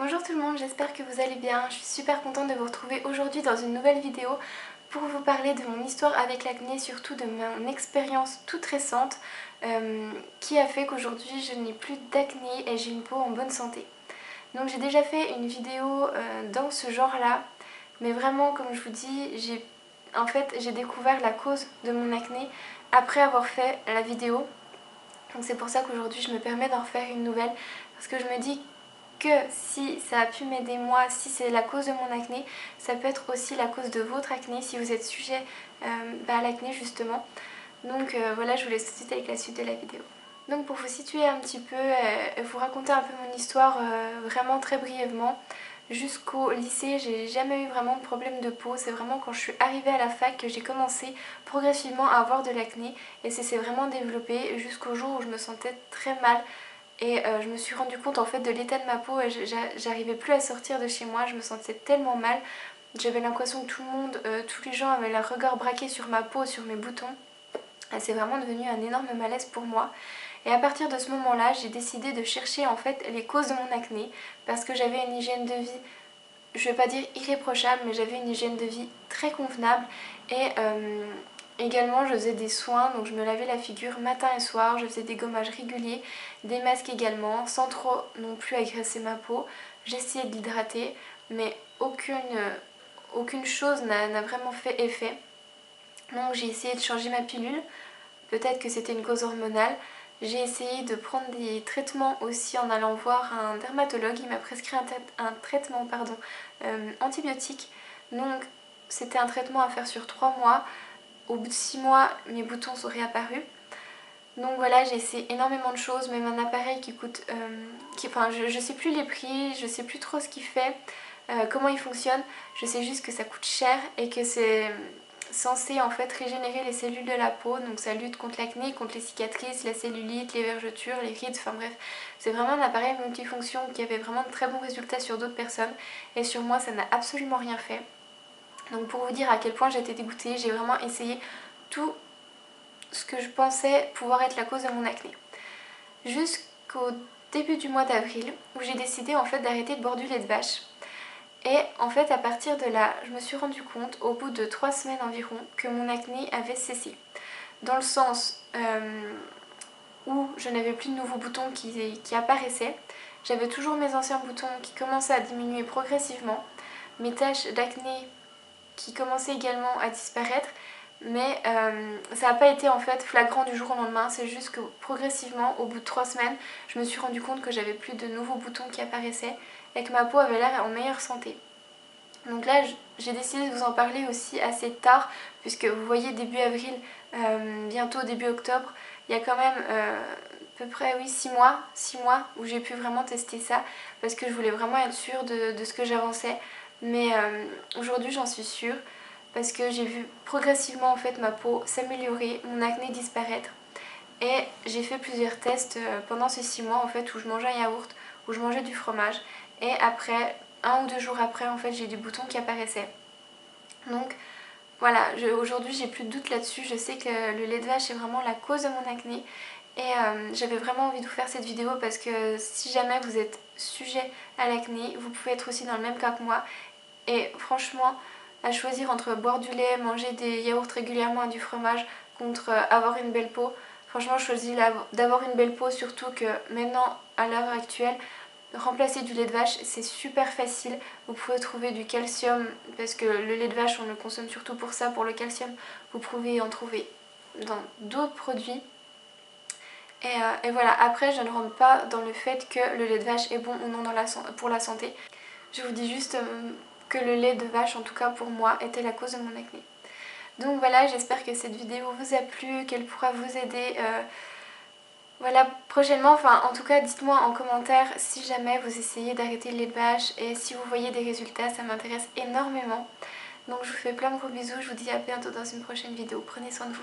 Bonjour tout le monde, j'espère que vous allez bien. Je suis super contente de vous retrouver aujourd'hui dans une nouvelle vidéo pour vous parler de mon histoire avec l'acné, surtout de mon expérience toute récente qui a fait qu'aujourd'hui je n'ai plus d'acné et j'ai une peau en bonne santé. Donc j'ai déjà fait une vidéo dans ce genre là, mais vraiment comme je vous dis, j'ai découvert la cause de mon acné après avoir fait la vidéo. Donc c'est pour ça qu'aujourd'hui je me permets d'en refaire une nouvelle, parce que je me dis que si ça a pu m'aider moi, si c'est la cause de mon acné, ça peut être aussi la cause de votre acné si vous êtes sujet à l'acné justement. Donc voilà, je vous laisse tout de suite avec la suite de la vidéo. Donc pour vous situer un petit peu, vous raconter un peu mon histoire vraiment très brièvement. Jusqu'au lycée, j'ai jamais eu vraiment de problème de peau. C'est vraiment quand je suis arrivée à la fac que j'ai commencé progressivement à avoir de l'acné. Et c'est vraiment développé jusqu'au jour où je me sentais très mal. Et je me suis rendu compte en fait de l'état de ma peau et j'arrivais plus à sortir de chez moi. Je me sentais tellement mal. J'avais l'impression que tout le monde, tous les gens avaient leur regard braqué sur ma peau, sur mes boutons. Et c'est vraiment devenu un énorme malaise pour moi. Et à partir de ce moment-là, j'ai décidé de chercher en fait les causes de mon acné parce que j'avais une hygiène de vie, je ne vais pas dire irréprochable, mais j'avais une hygiène de vie très convenable et également je faisais des soins, donc je me lavais la figure matin et soir, je faisais des gommages réguliers, des masques également, sans trop non plus agresser ma peau. J'essayais de l'hydrater, mais aucune chose n'a vraiment fait effet. Donc j'ai essayé de changer ma pilule, peut-être que c'était une cause hormonale. J'ai essayé de prendre des traitements aussi en allant voir un dermatologue. Il m'a prescrit un traitement antibiotique. Donc c'était un traitement à faire sur 3 mois. Au bout de 6 mois, mes boutons sont réapparus. Donc voilà, j'ai essayé énormément de choses, même un appareil qui coûte... je sais plus les prix, je sais plus trop ce qu'il fait, comment il fonctionne. Je sais juste que ça coûte cher et que c'est censé en fait régénérer les cellules de la peau. Donc ça lutte contre l'acné, contre les cicatrices, la cellulite, les vergetures, les rides, enfin bref. C'est vraiment un appareil multifonction qui avait vraiment de très bons résultats sur d'autres personnes. Et sur moi, ça n'a absolument rien fait. Donc pour vous dire à quel point j'étais dégoûtée, j'ai vraiment essayé tout ce que je pensais pouvoir être la cause de mon acné. Jusqu'au début du mois d'avril où j'ai décidé en fait d'arrêter de boire du lait de vache. Et en fait à partir de là, je me suis rendu compte au bout de 3 semaines environ que mon acné avait cessé. Dans le sens où je n'avais plus de nouveaux boutons qui apparaissaient. J'avais toujours mes anciens boutons qui commençaient à diminuer progressivement. Mes taches d'acné qui commençaient également à disparaître. Mais ça n'a pas été en fait flagrant du jour au lendemain, c'est juste que progressivement, au bout de 3 semaines, je me suis rendu compte que j'avais plus de nouveaux boutons qui apparaissaient et que ma peau avait l'air en meilleure santé. Donc là, j'ai décidé de vous en parler aussi assez tard, puisque vous voyez début avril, bientôt début octobre, il y a quand même à peu près 6 mois où j'ai pu vraiment tester ça, parce que je voulais vraiment être sûre de ce que j'avançais. Mais aujourd'hui j'en suis sûre, parce que j'ai vu progressivement en fait ma peau s'améliorer, mon acné disparaître. Et j'ai fait plusieurs tests pendant ces 6 mois en fait où je mangeais un yaourt, où je mangeais du fromage. Et après, 1 ou 2 jours après en fait j'ai des boutons qui apparaissaient. Donc voilà, aujourd'hui j'ai plus de doute là-dessus, je sais que le lait de vache est vraiment la cause de mon acné. Et j'avais vraiment envie de vous faire cette vidéo parce que si jamais vous êtes sujet à l'acné, vous pouvez être aussi dans le même cas que moi. Et franchement, à choisir entre boire du lait, manger des yaourts régulièrement et du fromage contre avoir une belle peau, franchement je choisis d'avoir une belle peau, surtout que maintenant à l'heure actuelle, remplacer du lait de vache c'est super facile. Vous pouvez trouver du calcium, parce que le lait de vache on le consomme surtout pour ça, pour le calcium. Vous pouvez en trouver dans d'autres produits. Et voilà, après je ne rentre pas dans le fait que le lait de vache est bon ou non pour la santé. Je vous dis juste que le lait de vache, en tout cas pour moi, était la cause de mon acné. Donc voilà, j'espère que cette vidéo vous a plu, qu'elle pourra vous aider. Voilà, prochainement, enfin en tout cas dites-moi en commentaire si jamais vous essayez d'arrêter le lait de vache et si vous voyez des résultats, ça m'intéresse énormément. Donc je vous fais plein de gros bisous, je vous dis à bientôt dans une prochaine vidéo, prenez soin de vous.